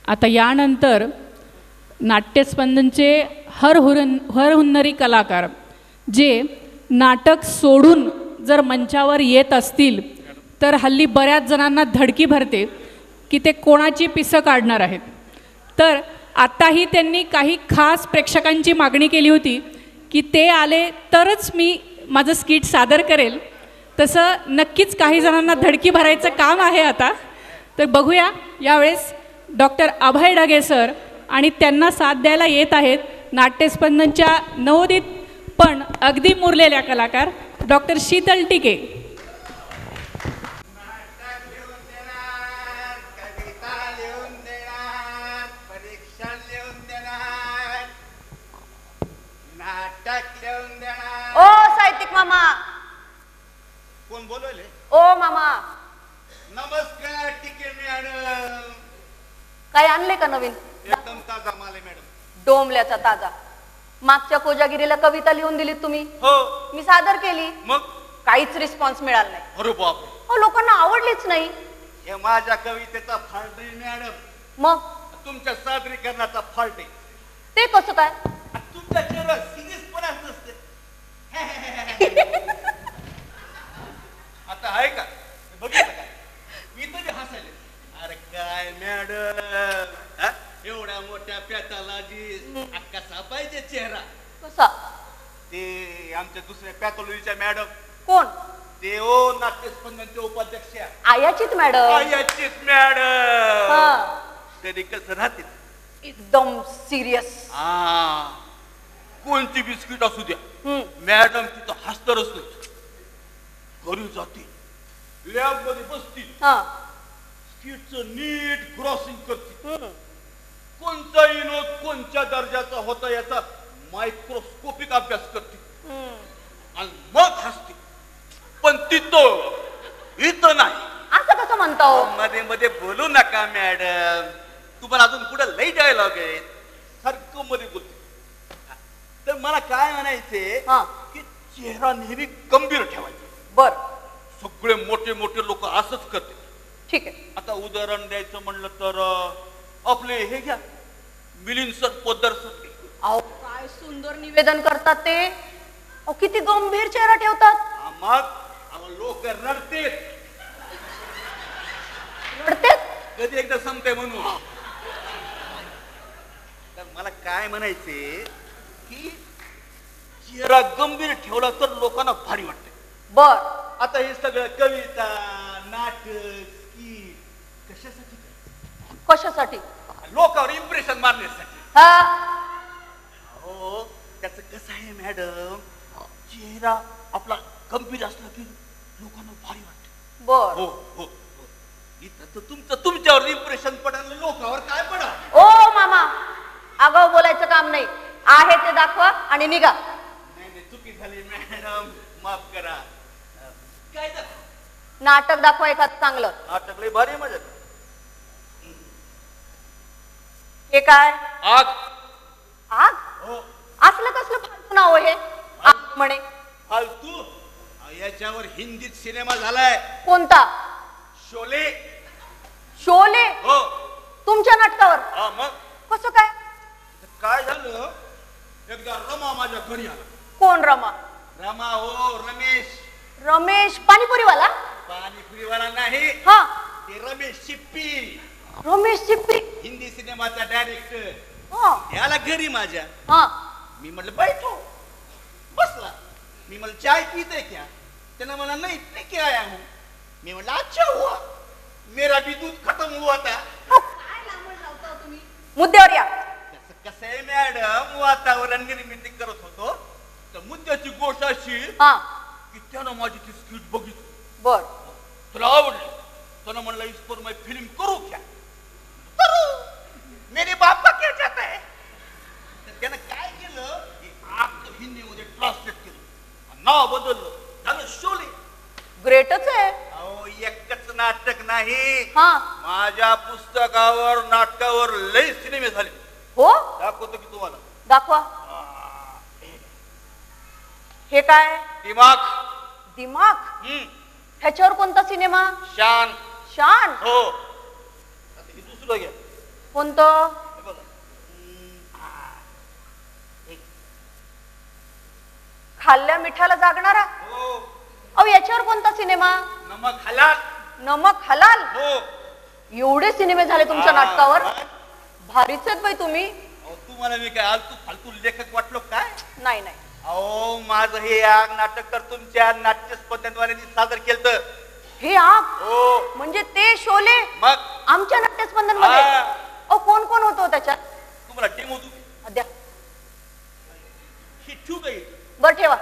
आता यानंतर नाट्यस्पंदनचे हरहुन्नरी कलाकार जे नाटक सोडून जर मंचावर येत असतील तर हल्ली बऱ्याच जणांना धडकी भरते की ते कोणाची पिसं काढणार आहेत. तर आत्ताही त्यांनी काही खास प्रेक्षकांची मागणी केली होती की ते आले तरच मी माझं स्किट सादर करेल. तसं नक्कीच काही जणांना धडकी भरायचं काम आहे आता. तर बघूया यावेळेस डॉक्टर अभय ढगे सर आणि त्यांना साथ द्यायला येत आहेत नाट्यस्पंदनच्या नवोदित पण अगदी मुरलेल्या कलाकार डॉक्टर शीतल टिके. ओ साहित्यिक मामा. कोण बोलवले? ओ मामा. नमस्कार टिके मॅडम. काय आणले का नवीन? एकदम ताजा माल आहे मॅडम. डोंबल्याचा ताजा. मागच्या कोजागिरीला कविता लिहून दिली तुम्ही? हो. मी सादर केली. मग काहीच रिस्पॉन्स मिळाला नाही. अरे बाप. हो, लोकांना आवडलीच नाही. हे माझ्या कवितेचा फॉल्ट आहे मॅडम. मग तुमच्या सादरीकरणाचा फॉल्ट आहे. ते कसं काय? तुमच्या चेहरा सिरियस पण असते. आता आहे का? बघितलं का? मी तरी हसायले. अरे काय मॅडम, एवढ्या मोठ्या पॅथॉलॉजी कसा पाहिजे चेहरा? कसा? ते आमच्या दुसऱ्या पॅथॉलॉजीच्या मॅडम. कोण? ते ओ नाट्यस्पंदनचे उपाध्यक्ष आयाचीच मॅडम. आयाचीच मॅडम. तरी कसं राहतील? एकदम सिरियस. कोणती बिस्किट असू द्या मॅडम तिथं हसतरच नाही. घरी जातील, लॅब मध्ये बसतील, स्किटचं नीट क्रॉसिंग करतील. कोणताही नोट कोणत्या दर्जाचा होता याचा मायक्रोस्कोपिक अभ्यास करतील आणि मग हसतील. पण तिथं इथं नाही. असं कसं म्हणतो? मध्ये मध्ये बोलू नका मॅडम. तुम्हाला अजून पुढे लई डायलॉग आहेत. सारखं मध्ये बोलते. तर मला काय म्हणायचे की चेहरा नेहमी गंभीर ठेवायचा. बर. सगळे मोठे मोठे लोक असंच करते. ठीक आहे. आता उदाहरण द्यायचं म्हणलं तर आपले हे घ्या मिलिंद सर, पोद्दार सर. अहो काय सुंदर निवेदन करतात ते. अहो किती गंभीर चेहरा ठेवतात. मग लोक रडते. रडतेत? कधी एकदा संपते म्हणून. तर मला काय म्हणायचे की चेहरा गंभीर ठेवला तर लोकांना भारी वाटते. बर. आता हे सगळं कविता, नाटक, स्किट कशासाठी? कशासाठी? लोकांवर इम्प्रेशन मारण्यासाठी. हो. त्याचं कसं आहे मॅडम, चेहरा आपला गंभीर असला की लोकांना भारी वाटते. बर. हो हो. इथं तर तुमचं तुमच्यावर इम्प्रेशन पडायला लोकांवर काय पडा. ओ मामा, आगाऊ बोलायचं काम नाही. आहे ते दाखवा आणि निघा. नाही, चुकी झाली मॅडम, माफ करा. काय दाखवा? नाटक दाखवा एखादं चांगलं. नाटक लय भारी मजा. हे काय? आग. आग? हो. असलं कसलं फालतू नाव हे? आग म्हणे. फालतू? याच्यावर हिंदीत सिनेमा झालाय. कोणता? शोले. शोले? हो. तुमच्या नाटकावर? मग कसं काय? काय झालं, एकदा रमा माझ्या घरी आला. कोण रमा? रमा हो, रमेश. रमेश पाणीपुरीवाला? पाणीपुरीवाला नाही. ते रमेश शिप्पी. रमेश शिप्पी? हिंदी सिनेमाचा डायरेक्टर. याला घरी माझ्या. मी म्हटलं बैठो. बसला. मी म्हटलं चाय पीते क्या? त्यानं मला नाही पी के आया हूं. मी म्हटलं अच्छा हुआ, मेरा भी दूध खत्म हुआ था. काय लांबड लावता तुम्ही? मुद्द्यावर या. कसं आहे मॅडम, वातावरण निर्मिती करत होतो तर मुद्द्याची गोष्ट अशी की त्यानं माझी ती स्किट बघितली. बर. तुला आवडली? त्यानं म्हणलं इस पर मैं फिल्म करू क्या? करू. मेरे बाप का क्या चाहता है? तर त्यानं काय केलं की आग हिंदीमध्ये ट्रान्सलेट केलं, नाव बदललं, झालं शोले. ग्रेटच आहे. अहो एकच नाटक नाही, माझ्या पुस्तकावर नाटकावर लय सिनेमे झाले. हो, दाखवतो की तुम्हाला. दाखवा. हे काय? दिमाग. दिमाग? ह्याच्यावर कोणता सिनेमा? शान. शान? हो. आता हे दुसरं घ्या. कोणतं? हे बघा. खाल्ल्या मिठाला जागणारा? हो. अहो याच्यावर कोणता सिनेमा? नमक हलाल. नमक हलाल. हो. एवढे सिनेमे झाले तुमच्या नाटकावर? मग? भारीच आहेत बाई तुम्ही. अहो, तुम्हाला मी काय आलतू फालतू लेखक वाटलो काय? नाही नाही, अहो माझं हे याग नाटक तर तुमच्या नाट्य स्पर्धेद्वारे सादर केलं. हे आग हो. म्हणजे ते शोले मग आमच्या नाट्यस्पंदन मध्ये? हा. अहो कोण कोण होतो त्याच्यात? तुम्हाला डेमो देऊ? द्या. हे ठेवू काही? बर ठेवा.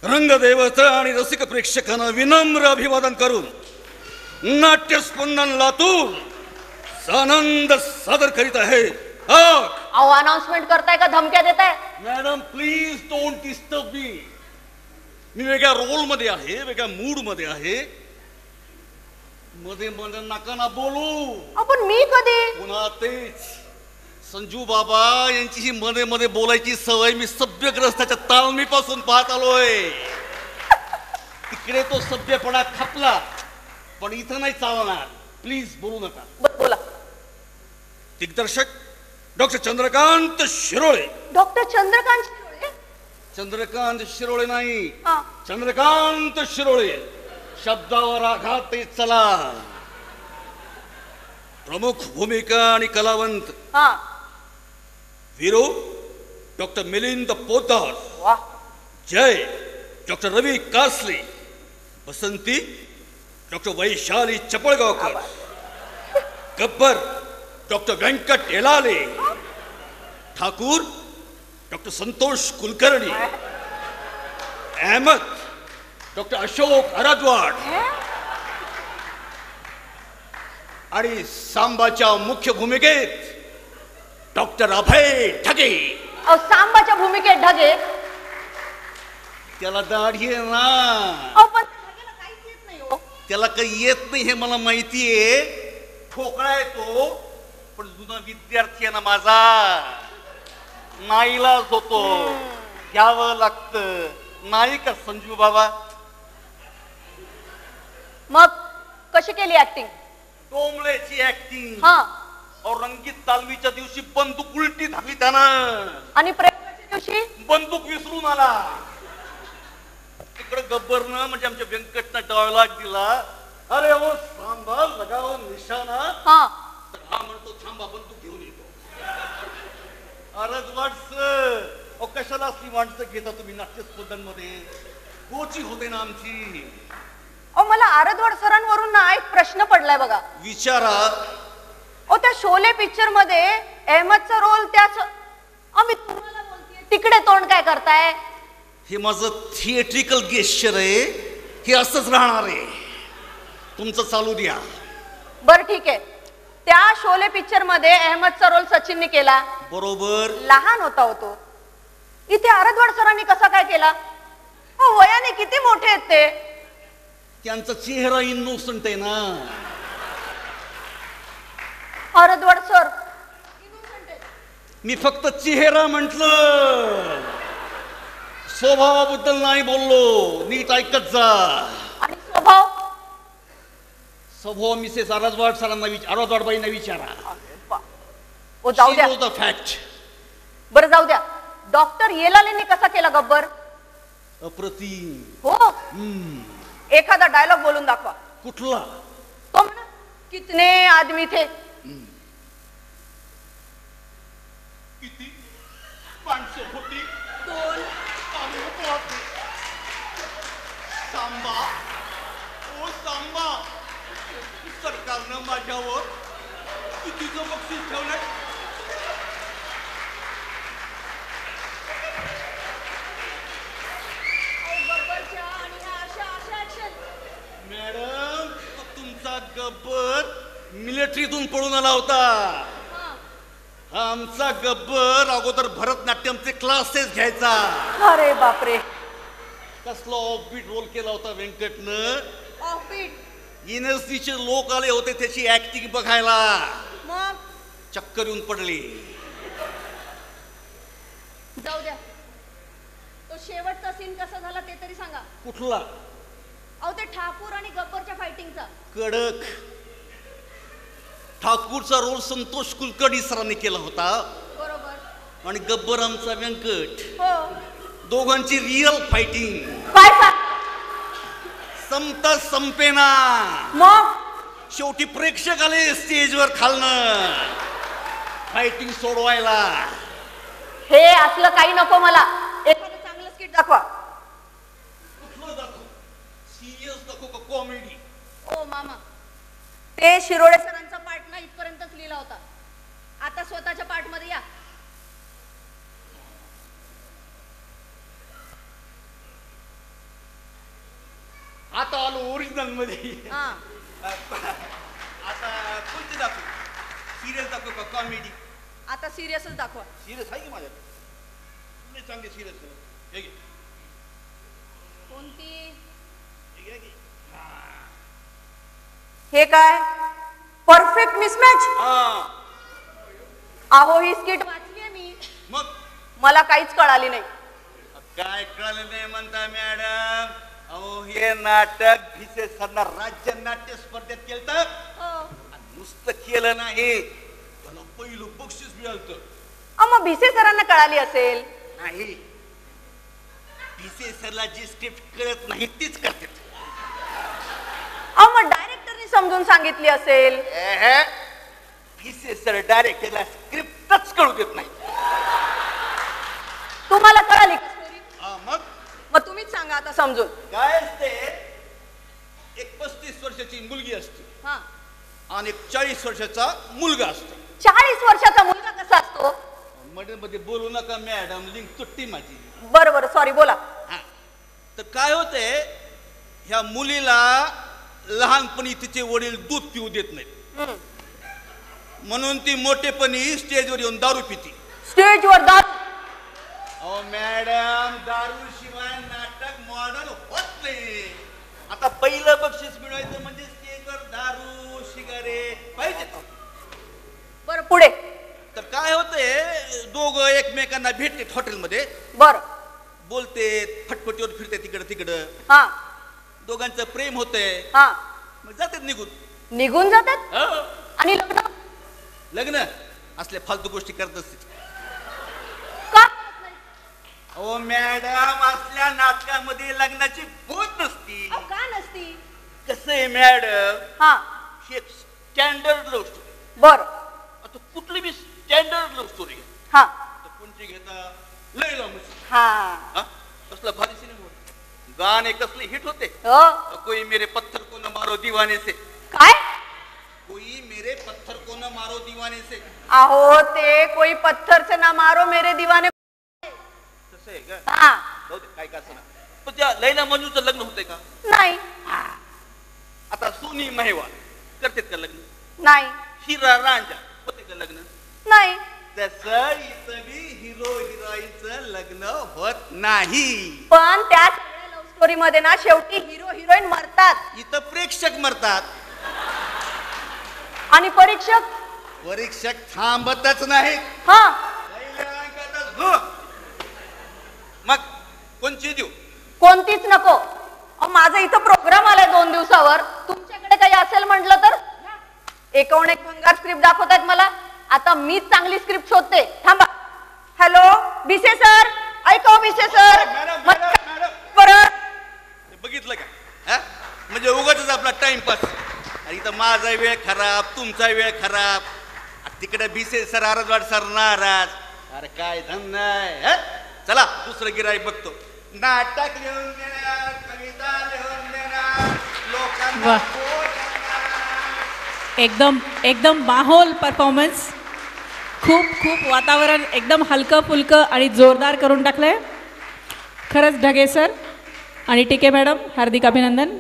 रंगदेवता आणि रसिक प्रेक्षकांना विनम्र अभिवादन करून नाट्यस्पंदन लातूर आनंद सादर करीत आहे. अहो अनाउन्समेंट करताय का धमक्या देताय? Madam please don't disturb me. मी वेगळ्या रोल मध्ये आहे, वेगळ्या मूड मध्ये आहे. मध्ये मध्ये नका ना बोलू. आपण मी कधी? पुन्हा तेच संजू बाबा यांची ही मध्ये मध्ये बोलायची सवय मी सभ्यग्रस्ताच्या तालमीपासून पाहत आलोय. तिकडे तो सभ्यपणा खपला, पण इथं नाही चालणार. प्लीज बोलू नका. बोला. दिग्दर्शक डॉक्टर चंद्रकांत शिरोळे. डॉक्टर चंद्रकांत शिरोळे? चंद्रकांत शिरोळे नाही, हा. चंद्रकांत शिरोळे. शब्दावर आघात देत चला. प्रमुख भूमिका आणि कलावंत हा. वीरू डॉक्टर मिलिंद पोद्दार. वाह. Jai doctor Ravi Kasle. Basanti doctor Vaishali Chapalgaonkar. Gabbar doctor Venkat Elale. Thakur doctor Santosh Kulkarni. Ahmed doctor Ashok Aradwad. आणि सांबाच्या मुख्य भूमिकेत डॉक्टर अभय ढगे. अहो सांबाच्या भूमिकेत ढगे? त्याला दाढी आहे ना. अहो पण ढगेला काहीच येत नाही हो. त्याला काही येत नाही हे मला माहितीये. ठोकळा आहे तो, पण जुना विद्यार्थी आहे ना माझा. नाईलाज होतो, घ्यावं लागतं. नाही का संजू बाबा? मग कशी केली ऍक्टिंग? डोंबल्याची ऍक्टिंग. हा. और रंगीत तालमीच्या दिवशी बंदूक उलटी धावली त्यानं. आणि प्रयोगाच्या दिवशी? बंदूक विसरून आला. तिकडे गब्बरनं म्हणजे आमच्या व्यंकटनं डायलॉग दिला. अरे ओ सांबा लगाओ निशाणा. हा. हा म्हणतो थांबा बंदूक घेऊन येतो. अरे वाटस कशाला असली माणसं घेता तुम्ही नाट्यस्पर्धांमध्ये? कोची होते ना आमची. अहो मला आरदवाड सरांवरून ना एक प्रश्न पडलाय बघा. विचारा. ओ त्या शोले पिक्चर मध्ये अहमदचा रोल त्याच. आम्ही तुम्हाला बोलतेय तिकडे तोंड काय करताय? हे माझं थिएट्रिकल गेस्चर आहे. हे असंच राहणार आहे. तुमचं चालू द्या. बर ठीक आहे. त्या शोले पिक्चर मध्ये अहमदचा रोल सचिनने केला. बरोबर. लहान होता होतो. इथे आरदवाड सरांनी कसा काय केला? हो वयाने किती मोठे आहेत ते. त्यांचा चेहरा इनोसंट आहे ना. आरदवाड सर मी फक्त चेहरा म्हटलं, स्वभावाबद्दल नाही बोललो. नीट ऐकत जा. आणि स्वभाव? स्वभाव मिसेस आरदवाड सरांना आरदवाडबाईंना विचारा. ओ जाऊ द्या. The fact. बरं जाऊ द्या. डॉक्टर येलालेंनी कसा केला गब्बर? अप्रतिम. हो. एखादा डायलॉग बोलून दाखवा. कुठला? तो म्हणा कितने आदमी थे. किती माणसं होती? 2. सांबा ओ सांबा, सरकारनं माझ्यावर कितीचं बक्षीस ठेवलंय? मॅडम तुमचा गब्बर मिलिटरीतून पळून आला होता. हा आमचा गब्बर अगोदर भरतनाट्यमचे क्लासेस घ्यायचा. अरे बापरे. कसला ऑफबीट रोल केला होता व्यंकटनं. ऑफबीट? युनिव्हर्सिटीचे लोक आले होते त्याची ऍक्टिंग बघायला. मग चक्कर येऊन पडली. जाऊ द्या, तो शेवटचा सीन कसा झाला ते तरी सांगा. कुठला? अहो ते ठाकूर आणि गब्बरच्या फायटिंगचा. कडक. ठाकूरचा रोल संतोष कुलकर्णी सरांनी केला होता बरोबर. आणि गब्बर आमचा व्यंकट. हो. दोघांची रिअल फायटिंग. काय सांग? संपता संपेना. मग शेवटी प्रेक्षक आले स्टेजवर खालनं फायटिंग सोडवायला. हे असलं काही नको मला. एखादं चांगलं स्किट दाखवा. कुठलं दाखव? सिरियस दाखव का कॉमेडी? ओ मामा, ते शिरोडे सरांचा पार्ट ना इथपर्यंतच लिहिला होता. आता स्वतःच्या पार्ट मध्ये या. आता आलो ओरिजिनल मध्ये. हा. आता कोणती दाखव? सिरियस दाखव का कॉमेडी? आता सिरियसच दाखवा. सिरियस आहे की माझ्याकडे? चांगली सिरियस. कोणती? हे काय? Perfect mismatch. अहो ही स्किट वाचलीये मी. मग मला काहीच कळाली नाही. काय कळलं नाही म्हणता मॅडम? अहो हे नाटक भिसे सरना राज्य नाट्य स्पर्धेत केलं. नुसतं केलं नाही, त्याला पहिलं बक्षीस मिळालं. मग भिसे सरांना कळाली असेल. नाही, भिसे सरला जी स्क्रिप्ट कळत नाही तीच करते. मग डायरेक्टरनी समजून सांगितली असेल. भिसे सर डायरेक्टरला स्क्रिप्टच कळू देत नाही. तुम्हाला कळाली का स्टोरी? मग तुम्हीच सांगा आता समजून. काय असते? एक 35 वर्षाची मुलगी असते हा. आणि एक 40 वर्षाचा मुलगा असतो. 40 वर्षाचा मुलगा कसा असतो? मध्ये मध्ये बोलू नका मॅडम, लिंक तुटती माझी. बरं सॉरी, बोला. तर काय होते, ह्या मुलीला लहानपणी तिचे वडील दूध पिऊ देत नाहीत, म्हणून ती मोठेपणी स्टेजवर येऊन दारू पिती. स्टेजवर दारू? अहो मॅडम, दारू शिवाय नाटक मॉडर्न होत नाही. आता पहिलं बक्षीस मिळवायचं म्हणजे स्टेजवर दारू सिगारेट पाहिजे. बरं पुढे. तर काय होते, दोघं एकमेकांना भेटते हॉटेलमध्ये. बर. बोलते, फटफटीवर फिरते तिकडं तिकडं. हा. दोघांचं प्रेम होते. हा. मग जातात निघून. निघून जातात? आणि लग्न? लग्न असले फालतू गोष्टी करत असते. का? अहो मॅडम, असल्या नाटकामध्ये लग्नाची बोध नसती. का नसती? कसं आहे मॅडम, हा. हे स्टँडर्ड लव्ह स्टोरी. बर. आता कुठली बी स्टँडर्ड लव्ह स्टोरी घ्या. हा. कोणती घेता? लैला मजनू. हा. कसला भारी सिनेमा होता. गाणे कसले हिट होते. कोई मेरे पत्थर को न मारो दीवाने से. काय? कोई मेरे पत्थर को न मारो दीवाने से. अहो ते कोई पत्थर से ना मारो मेरे दीवाने. तसं आहे का? हा. जाऊ दे, काय का असं. पण त्या लैला मजनूचं लग्न होतंय का? नाही. आता सोनी मेहवाल करतेत का लग्न? नाही. हिरा रांझा होते का लग्न? नाही. तसं इथं बी हिरो हिरोईनचं लग्न होत नाही. पण त्या सगळ्या लव्ह स्टोरी मध्ये ना शेवटी हिरो हिरोईन मरतात. इथं प्रेक्षक मरतात आणि परीक्षक थांबतच नाहीत. हा. मग कोणची देऊ? कोणतीच नको. माझा इथं प्रोग्राम आलाय 2 दिवसावर. तुमच्याकडे काही असेल म्हटलं तर. एकाहून एक भंगार स्क्रिप्ट दाखवतात मला. आता मीच चांगली स्क्रिप्ट शोधते. थांबा. हॅलो भिसे सर, ऐका भिसे सर. परत बघितलं का? म्हणजे उगाच आपला टाइमपास. आणि इथं माझा वेळ खराब, तुमचा वेळ खराब. तिकडे भिसे सर आरजवाड सर नाराज. अरे काय धन आहे. चला दुसरं गिराईक बघतो. नाटक लिहून देणार, कविता लिहून देणार, लोकांना एकदम माहोल परफॉर्मन्स. खूप वातावरण एकदम हलकं फुलकं आणि जोरदार करून टाकलंय. खरंच ढगे सर आणि टिके मॅडम, हार्दिक अभिनंदन.